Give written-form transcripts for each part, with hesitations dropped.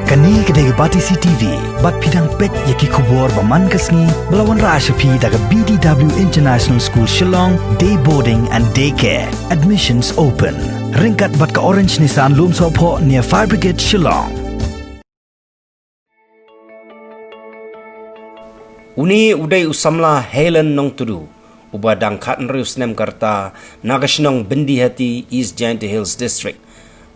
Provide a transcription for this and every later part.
Kani kedai Batisi TV, bat pidang pet yaki kubur baman kasni melawan Rashapi daga BDW International School Shillong, day boarding and daycare. Admissions open. Ringkat bat ka Orange Nissan Loom Sopo near Fire Brigade Shillong. Uni udai usamla Helen nong tudu. Ubadang Katan Rius Nem Karta, Nagashnong Bindi Hati, East Giant Hills District.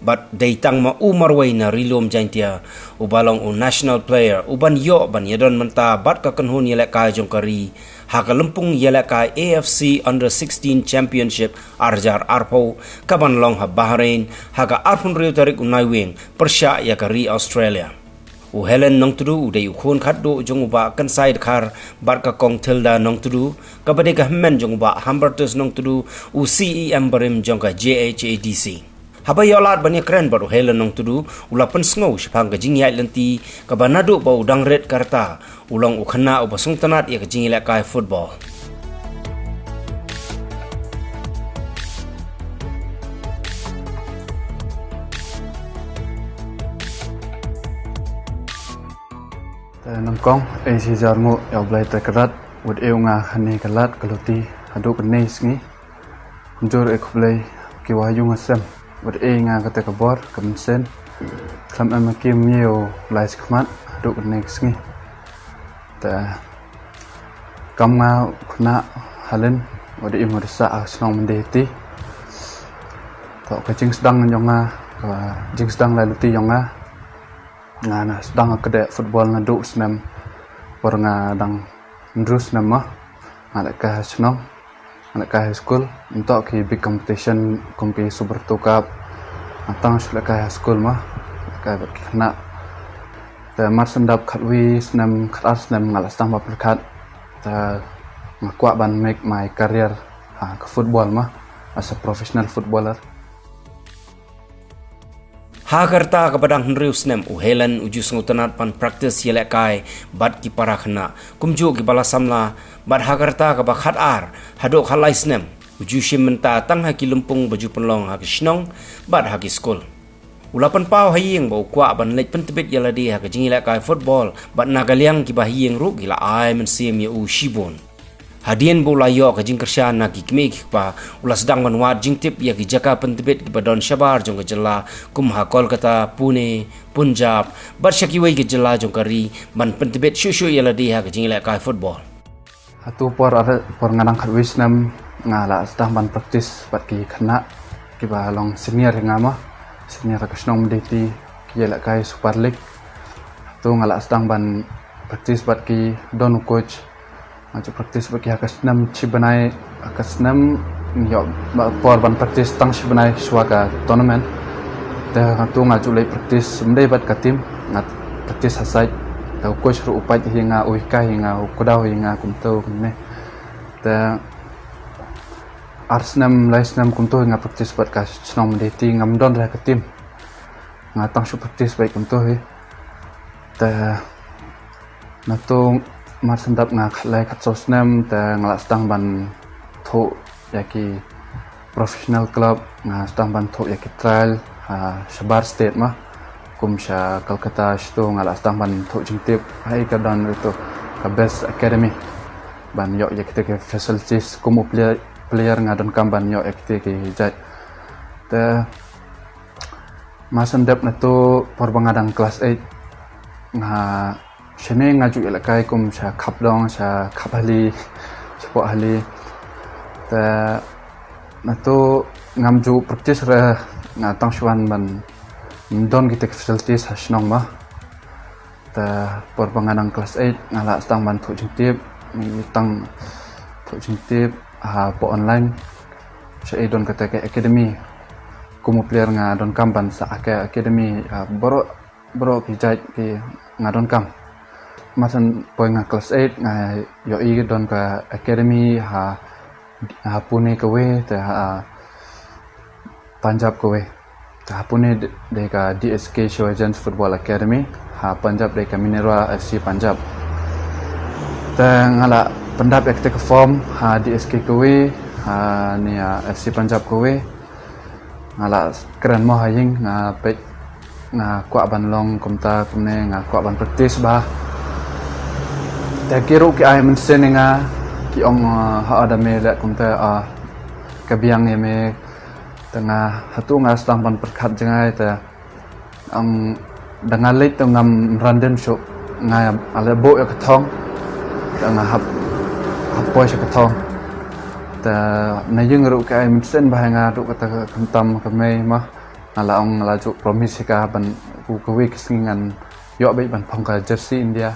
But daitang ma umarway na rilom jantia ubalong national player uban yo ban yadon menta bat ka kanhun yelek kai jongkari hakalumpung yelek kai AFC Under 16 Championship arjar arpo kaban long ha Bahrain haga arpun rio tarik unaiwing persya yakari Australia. Helen nong tudu udai ukhun khaddo jong uba kan side khar bat ka kong tilda nong tudu kabade ka men jong uba Humbertus nong tudu CEM barim jong ka JHADC. Habay yolat banyak keren baru Helen nong tudu ulapan sengau sepang kajing yai lenti kabanado bau dang red karta ulang ukhana ubasung tanat ya kajing ilak kai football. Nongkong si jarmu ya blai terkerat wud eunga khani kelat keluti aduk nes ngi kunjur ekblai kiwayung asam wud nga kata kabor kemensen klam amakim mio blai skmat aduk nes ngi ta kamma khna halen wud imursa asnong mendeti to kajing sedang nyonga jing sedang laluti yonga ngana sedang kedek football ngaduk senam pornga dang ndrus nama anak ka senam anak ka high school untuk ki big competition kompi super tukap atang sila ka high school mah ka kena ta mar sendap khatwi senam khat senam ngalas tang baperkat ta ngakwa ban make my career ke football mah as a professional footballer. Hagarta kepadang Henrius Nem Helen uju sengutanat pan praktis yelek kai bat ki parakhna kumju ki bala samla bat hagarta ke bakhat ar hadok halais nem uju shimenta tang haki lumpung baju penlong haki shnong bat haki school ulapan pau haying bau kwa ban lek pentebit yaladi haki jingilek kai football bat nagaliang ki bahiyeng ru gila ai men sim ya u shibon hadian bola yo ka jing kersya na ki kmek pa ulas sedang manwat jing tip ya ki jaka pentebit ki badon shabar jong ka jela kumha Kolkata Pune Punjab bar syaki wei ki jela jong kari ban pentebit shushu yala di ha ka jing la kai football Hatu por ngadang khat wisnam ngala sedang ban praktis bat ki khana ki ba long senior ngama senior ka snong mendeti ki yala kai Super League tu ngala sedang ban praktis bat ki don coach macam praktis bagi akasnam cibanai akasnam yo por ban praktis tang cibanai suaka tournament dah tu ngaju lay praktis mendai bat katim ngat praktis hasai tau coach ru upai hinga uika hinga ukudau hinga kumto ne dah arsnam laisnam kumto hinga praktis bat kas snong mendeti ngamdon ra katim ngatang su praktis baik kumto he dah natung mar sendap ngak lai kat sosnem ta ngalak sedang ban tho yaki professional club nga sedang ban tho yaki trial Shabar state mah kumsha Kolkata sto ngalak sedang ban tho jingtip hai ka dan itu ka best academy ban yo yaki ke facilities kumu player ngadon kam ban yo yaki ke jat ta mas sendap na to porbangadang class 8 nga Shene ngaju ilakai kum sha kapdong sha kapali sepo ahli ta nato ngamju praktis ra ngatang shwan ban don kita facilities hasnong ma ta porbanganang kelas 8 ngala stang ban thu jingtip tang thu jingtip po online sha don kata ke academy kumu player nga don kamban sa academy boro kijai ki ngadon kam masan poin nga kelas 8 nga yo i don ka academy ha Pune kawe ta Punjab kawe ta Pune de ka DSK Showagents Football Academy ha Punjab de ka Minerva FC Punjab ta ngala pendap ek ke form ha DSK kawe ha ni FC Punjab kawe ngala keren mo haying nga pe nga kwa ban long kumta kumne nga kwa ban practice ba ta kiru ki ai men sen nga ki ong ha ada me la kumta kabiang ye me tengah hatu nga stang ban perkhat jangai ta dengan leit tu ngam random show nga ala bo ya kathong tengah hap boy sa kathong ta na yung ru ka ai men sen ba nga ru kata kamtam kamei ma ala ong la ju promise ka ban ku kawi kisingan yo bai ban phong ka jersey India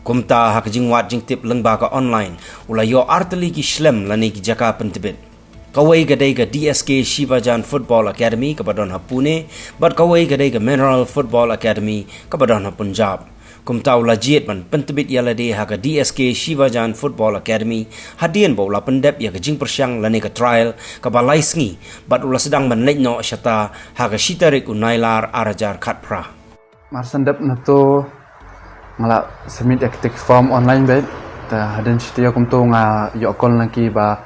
kumta hak jingwat jing tip lengba ka online ula yo arteli ki shlem lani ki jaka pentibit kawai gadai ka DSK Shivajan Football Academy ka badon ha Pune but kawai gadai ka Mineral Football Academy ka badon ha Punjab kumta ula jiet ban pentibit yala de ha ka DSK Shivajan Football Academy hadian ba ula pendep ya ka jing persyang lani ka trial ka balai sngi but ula sedang ban leino syata ha ka shitarik unailar arajar khatpra marsan dap na to ngala submit active form online bet ta haden stia kum to nga yo kol laki ba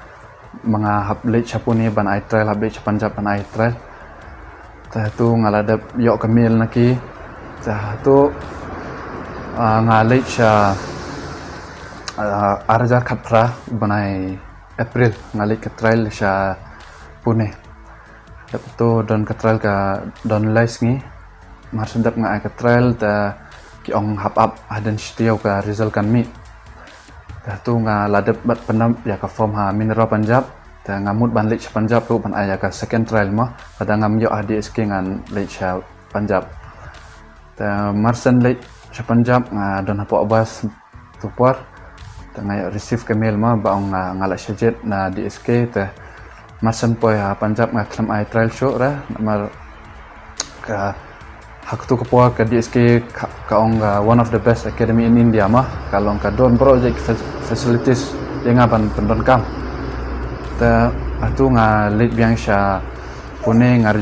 mga hablech sapune ban ai trial hablech Punjab ban ai trial ta tu ngala dap yo kamil laki ta tu nga lech arajar khatra banai April nga lech trial sha Pune dap tu don ka trial ka don laisngi marsan dap nga ai ka trial ta ki ong hap up hadan setiau ka result kan mi ta tu nga ladap bat penam ya ka form ha Mineral Punjab ta ngamut ban lech Punjab ru ban aya ka second trial ma pada ngam yo DSK ngan lech Punjab ta marsan lech Punjab nga don hapo abas tupar ta nga receive ka mail ma ba ong ngala syajet na DSK ta marsan poi ha Punjab nga klam ai trial show ra mar ka hak tu kepuar ke DSK ka ong one of the best academy in India mah kalau ka don project facilities yang aban pendon kam ta atu nga late biang sha Pune ngar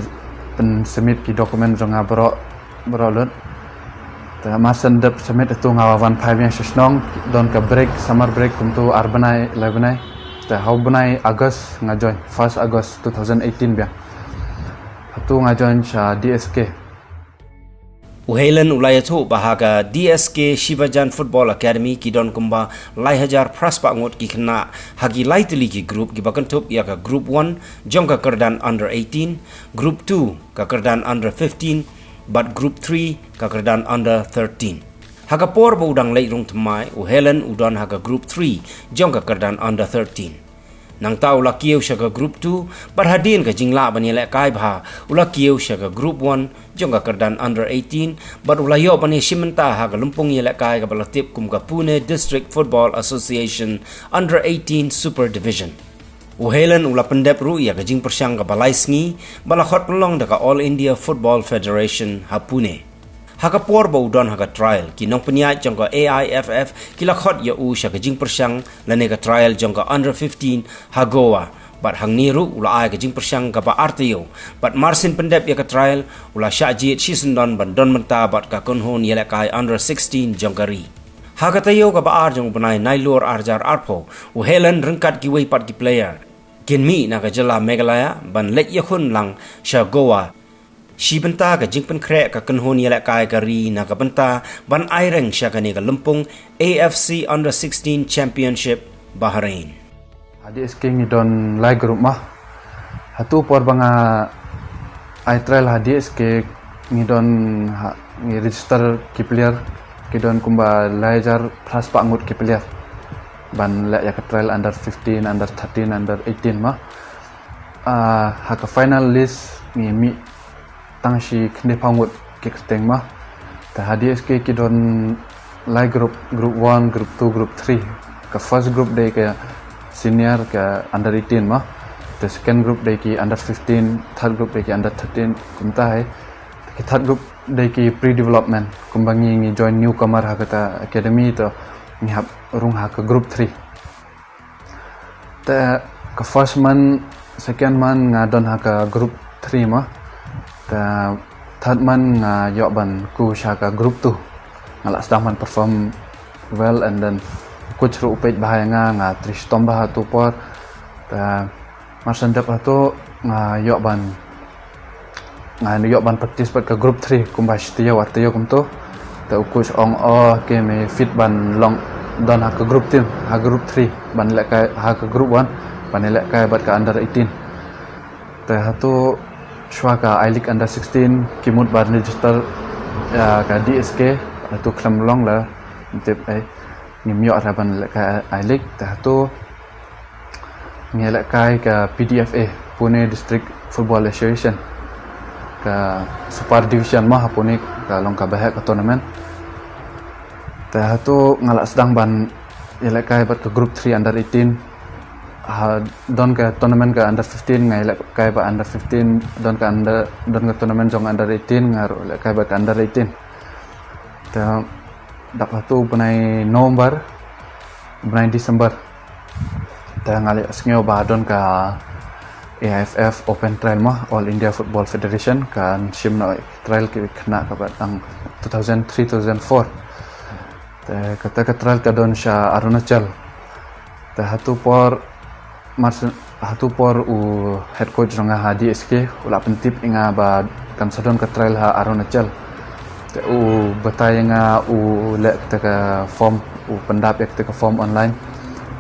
pen submit ki dokumen nga berolot ta masan dep submit atu nga wan phai biang snong don ka break summer break kumtu arbanai lebanai ta how banai August nga join 1st August 2018 biang atu nga join sha DSK Uhelen ulayatu bahaga DSK Shivajan Football Academy ki don kumba lai hajar praspa ngot ki kena hagi lai tili ki group ki bakantup ya ka group 1 jong ka kerdan under 18 group 2 ka kerdan under 15 but group 3 ka kerdan under 13 haga por ba udang lai rung tmai Uhelen udon haga group 3 jong ka kerdan under 13 nang tau la kieu syaga group 2 berhadin ka jingla bani lek kai bha ula kieu syaga group 1 jong ka kerdan under 18 bar ula yo bani simenta ha ka lumpung lek kai ka balatip kum ka Pune District Football Association under 18 Super Division Uhelen ula pendep ru ya ka jing persyang ka balai sngi bala khot pelong da ka All India Football Federation ha Pune haka por ba udon haka trial ki nong penyat jong ka AIFF kila khot ya u sya ka jing persyang lane ka trial jong ka under 15 ha Goa bat hang niru ula ai ka jing persyang ka ba RTO bat marsin pendep ya ka trial ula sya jiet season don ban don menta bat ka konhon yela kai under 16 jong ka ri haka tayo ka ba ar jong banai nailor arjar arpo u Helen rengkat ki wei pat ki player kin mi na ka jela Meghalaya ban let ya khun lang sya Goa si benta ka jingpen krek ka kenhon yela kai kari na ka benta ban aireng sya ka ni ka lempung AFC Under 16 Championship Bahrain DSK ni don lai group mah hatu por banga ai trial DSK ni don ni register ki player ki don kumba lajar plus pa ngut ki player ban la ya ka trial under 15 under 13 under 18 mah ha ka final list ni mi tang si kne pangut ki keteng mah ta DSK ki don lai group 1 group 2 group 3 ka first group day ka senior ka under 18 mah the second group day ki under 15 third group day ki under 13 kumta hai ki third group day ki pre development kumbangi ngi join newcomer ha kata academy to ni hab rung ha ka group 3 ta ka first month second month ngadon ha ka group 3 mah ta third month nga yo ban ku sha ka group 2 ngala sedang perform well and then coach ru upet bahaya nga tris tomba tu por ta marsan dap tu nga yo ban ngan yok ban practice bat ke group 3 kumba shtiya wartiyo kumto ta coach ong ke me fit ban long don ha ke group team ha group 3 ban lek ka ha ke group 1 ban lek ka bat ka under 18 ta hatu shwa ka I League under 16 kimut ban register ka DSK hatu klam long la tip ai ngim yok ra ban lek ka I League ta hatu ngelak kai ka PDFA Pune District Football Association ka super division mah Pune ka long ka bahak ka tournament ta tu ngalak sedang ban ngelak kai bat ke group 3 under 18 don ka tournament ka under 15 ngelak kai ba under 15 don ka tournament jong under 18 ngaru lek kai ba under 18 ta dak tu benai November benai Desember ta ngali asngyo ba don ka AIFF Open Trial mah All India Football Federation kan shimna trial ki kena ka batang 2003-2004 ta kata ka trial ka don sha Arunachal ta hatu por u head coach ranga ha DSK ula pentip inga ba kan sadon ka trial ha Arunachal ta u batay nga u lek ta ka form u pendap ek ta ka form online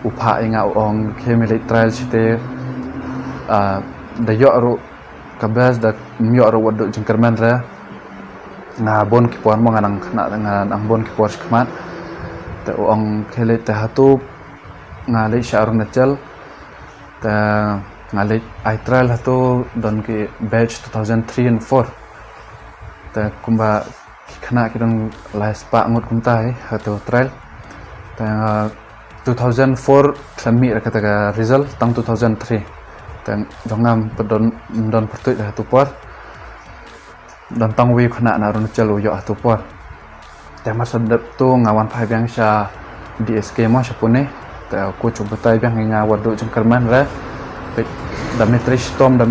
upha inga ong kemile trial site da yo ru kabas da myo ru wadu jengkerman ra na bon ki por mo nganang na ang bon ki por skmat ta ong kele ta hatu ngale sharun nachal ta ngale I trial hatu don ki batch 2003 and 4 ta kumba khana ki don last pa ngot kumtai hatu trial ta 2004 kami kata result tang 2003 dan jongam don pertut dah tu por dan tang wi khana na run chalo yo tu por ta masa dap tu ngawan phai bang sha DSK ma sapune ta ko chu batai bang nga wadu jengkerman ra Dimitri Storm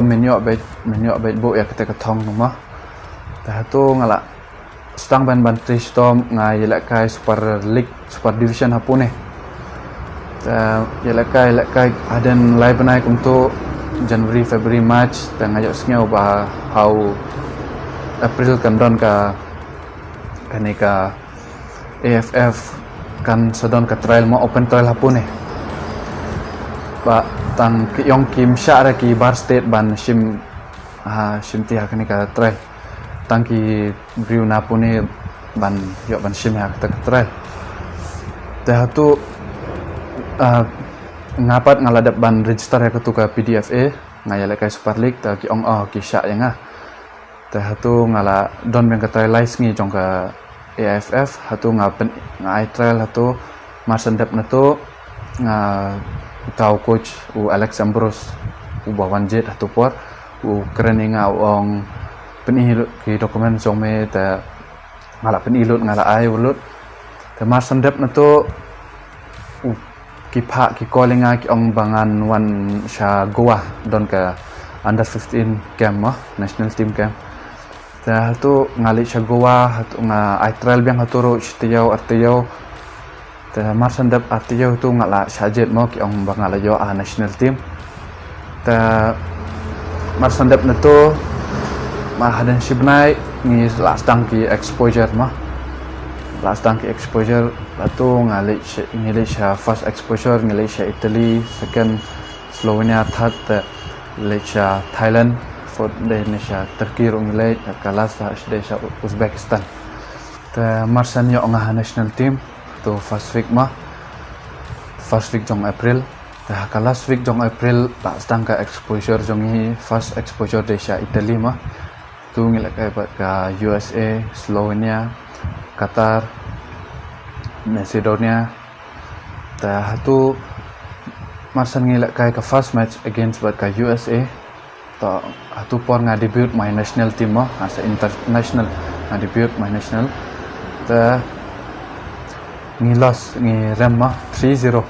menyo bet bo ya kata thong ma ta tu ngala stang ban Storm nga yelak kai super league super division hapune yelak kai adan live naik untuk January February March dan ngajak sengau bah how April kan don ka kanika AFF kan sedon ka trial ma open trial hapune ba tang yong kim sha ra ki bar state ban shim ti ha kanika trial tang ki briu na pune ban yo ban shim ha ka trial ta tu ngapat ngaladap ban register ya ketuka PDFA ngayale kai Super League ta ki ong ki sya yang ta hatu ngala don beng ka trialize ngi jong ka AFF hatu ngapen ngai trial hatu marsendap na to nga tau coach u Alex Ambrose u bawan jet hatu por u keren nga ong penihil ki dokumen jong me ta ngala penilut ngala ai ulut ta marsendap na to kipa ki callinga ki ong bangan wan sha goa don ka under 15 game national team game ta tu ngali sha goa hatu nga I trial biang haturo artiyau ta marsandap artiyau tu ngala sajet mo ki ong bangala yo national team ta marsandap na to ma hadan sibnai ni last tang ki exposure latu ngali first exposure ngali Italy, second Slovenia, third Malaysia, Thailand, fourth Indonesia, Turkey ngali kalas Indonesia, Uzbekistan. Ta marsan yo ngah national team to first week jong April. Ta kalas week jong April last tang ka exposure jong hi first exposure Indonesia Italy tu ngali ka USA, Slovenia, Qatar, Macedonia ta hatu marsan ngilak kai ka first match against bat ka USA ta hatu por nga debut my national team as international nga debut my national ta ngilos ngi rem 3-0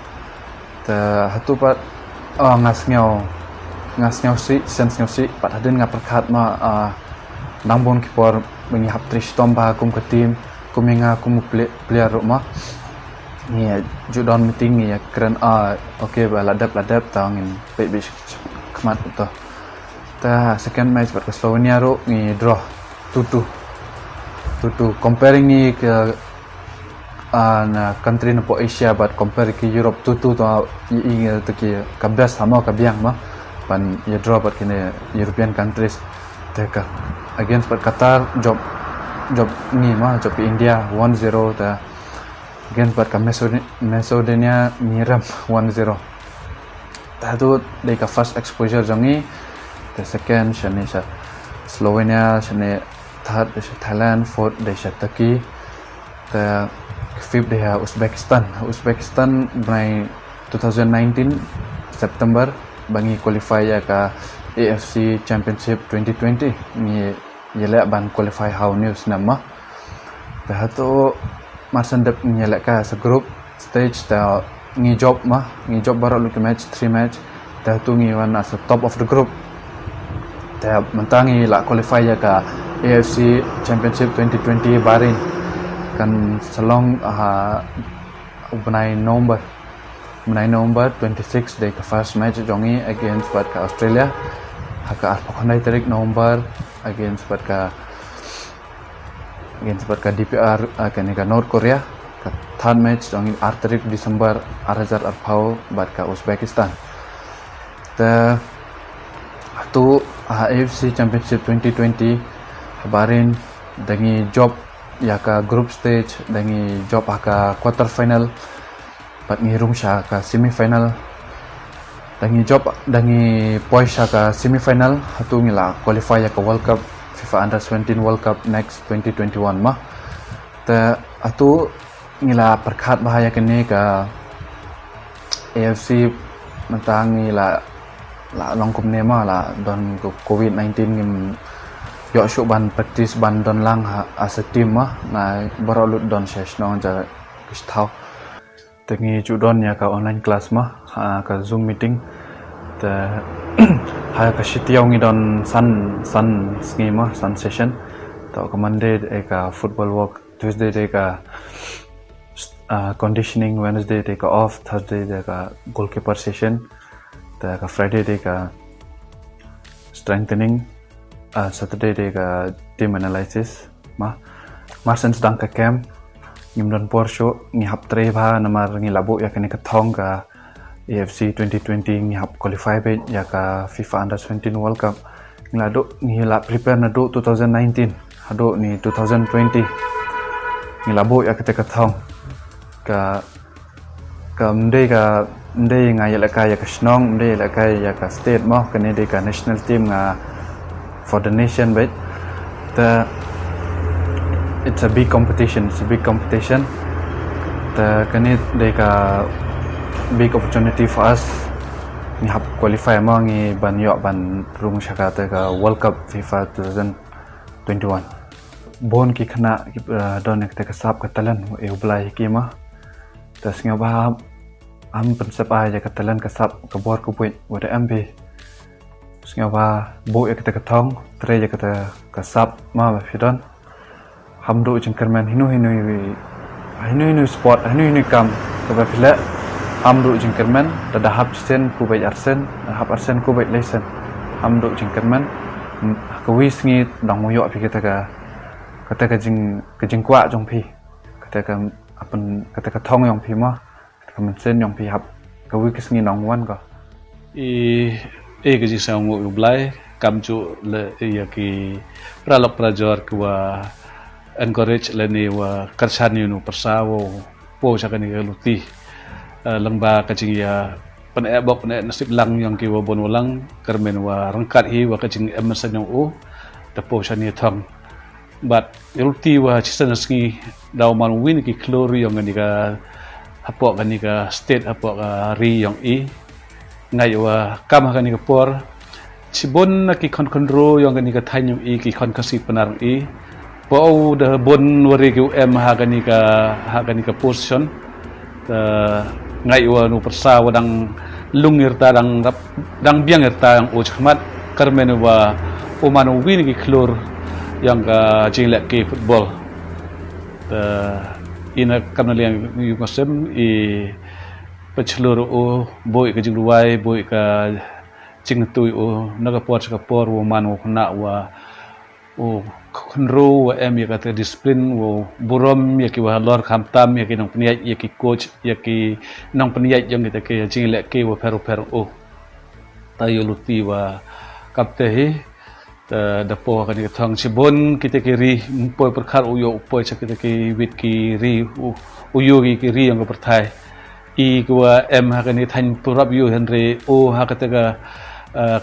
ta hatu pat ngas ngau si pat hadin nga perkhat nangbon ki por mengi hap tristom ba kum ka team kuminga kum player rumah ni judon meeting ni keren okey ba ladap tangin baik kemat betul Ta second match buat ke Slovenia ro ni draw 2-2. Comparing ni ke na country na po Asia but compare ke Europe 2-2 to i to ke kabdas sama kabiang mah pan ya draw buat kene European countries. Ta against buat Qatar job ni mah job India 1-0 ta against buat Macedonia miram 1-0. Ta tu dei ka first exposure jangi. The second shane Slovenia, shane third Thailand, fourth Turkey, the fifth Uzbekistan by 2019 September bangi qualify ya ka AFC Championship 2020 ni yela ban qualify how news nama. The tu marsan dep yela ka sa group stage ta ngi job baru lu ke match 3 match ta tu ngi wan as top of the group. Ta mentangi la qualify ya ka AFC Championship 2020 Bahrain kan selong benai November 26 day ka first match jongi against buat ka Australia haka arpakandai tarik November against buat ka DPR kan ka North Korea ka third match jongi tarik December Arazar arpau buat ka Uzbekistan. Ta tu AFC Championship 2020 Bahrain dangi job ya ka group stage dangi job ka quarter final pat ngirum sya ka semi final dangi job dangi poin sya ka semi final hatu ngila qualify ya ka World Cup FIFA Under 17 World Cup next 2021 mah ta atu ngila perkhat bahaya kene ka AFC mentangi la longkum nema la don COVID-19 ngim yo syuk ban practice ban don lang as a team mah na barolut don session ja kistau tengi judon ya ka online class mah ka Zoom meeting ta ha ka shitiau ngi don sun schema sun session ta ka Monday ka football walk, Tuesday ka conditioning, Wednesday ka off, Thursday ka goalkeeper session, ta ka Friday ka strengthening, Saturday ka team analysis mah marsen sedang ka camp ngim don porsho ngi hap tre ba namar ngi labo ya kene ka thong ka AFC 2020 ngi hap qualify be ya ka FIFA Under 17 World Cup ngi lado ngi la prepare na do 2019 hado ni 2020 ngi labo ya ka thong ka mde nga ya ka snong mde ya ka state mah kene de ka national team nga for the nation, but it's a big competition. The big opportunity for us. We have qualified among ban rung shaka ka World Cup FIFA 2021. Bon ki khana don ek ka sap ka talan e ublai ki ma. Tas nga ba am pensep ya ka talan ka sap ka bor ku puit wada ambe. Sengawa bo ya kita ketong, tre ya kita kasap ma fidon. Hamdo jengkerman hinu sport, hinu kam ke pila. Hamdo jengkerman tada hap sen ku bai arsen, hap arsen ku bai lesen. Hamdo jengkerman kewis ngi dang moyo pi kita ka jing kwa jong pi. Kata ka thong yong pi ma, kata ka sen yong pi hap kewis ngi nong wan ko. Ke jing sang mo ublai kam chu le ya ki pralok prajor kwa encourage le ni wa karsan nu persawo po sa kani luti langba ka jing ya pan ebok ne nasib lang yang ki wa bon walang kermen wa rangkat hi wa ka jing emerson yang u ta po sa ni thong but luti wa chisan ski daw man win ki glory yang ni ka hapo kani ka state hapo ka ri yang i ngai wa kam ha ni kapor sibon na ki kon ro yang ni ka thain yung i ki kon kasi panarang i po da bon wari ki ha ni ka position ngai wa nu persa wadang lungir ta dang biang ta yang uchmat karmen wa umano win ki klor yang ka jinglek ki football ina kamna yang yukosem i pechlur boy ka jingruai boy ka jing tu nagaport kapor wo man wo khna wa khunru wa em ya kata disiplin wo burom ya ki wa lor khamtam ya ki nong pniai ya ki coach ya ki nong pniai jong kita ke jing le ke wo peru tayo luti wa kapte hi da po kan thong chibon kita kiri poi perkhar uyo poi cha kita ki wit ki ri uyo ki ri yang perthai I kwa em ha kan than purap yu henry o ha kata ka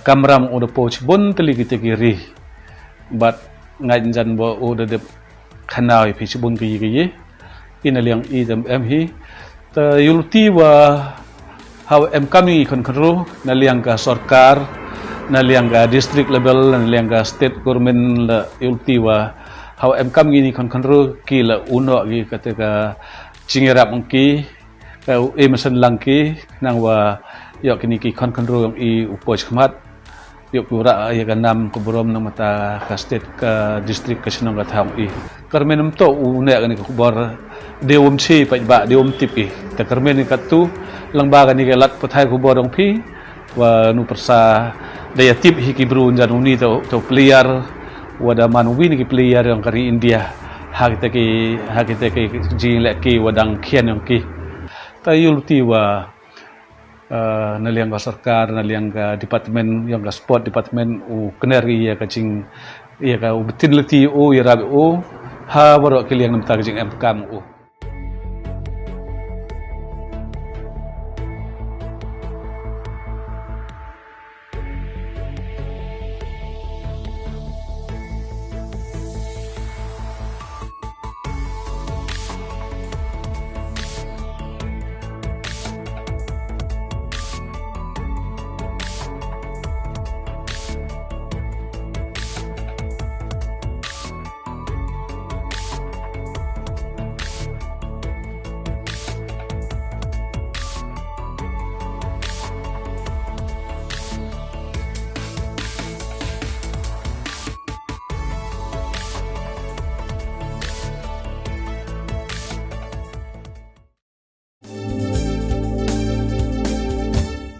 kamram o da po chibon tali kita kiri but ngai jan bo o da de khanai phi chibon ki ye ina liang I dam em hi ta yulti wa how em kami kon kru na liang ka sarkar na liang ga district level na liang ga state government la ulti wa how em kam gini kon ro ki la uno gi kata ka chingerap ki ka emerson langki nang wa yok kini ki kon ro yang I upo chmat yok pura ya ka nam ko borom nang mata ka state ka district ka sinong ka thang I karmenum to une ka ni ko bor deum chi pa ba deum tipi ta karmen ka tu lang ba ka ni ka lat pathai ko borong phi wa nu persa daya tip hiki brun januni to player wada manuwi ni player yang kari India hakita ki jing lek ki wadang khian yang ki tayul ti wa naliang ka sarkar naliang ka department yang ka sport department u kenari ya ka jing ya ka betin leti o ya rabi o ha waro ki liang nam ta jing em kam o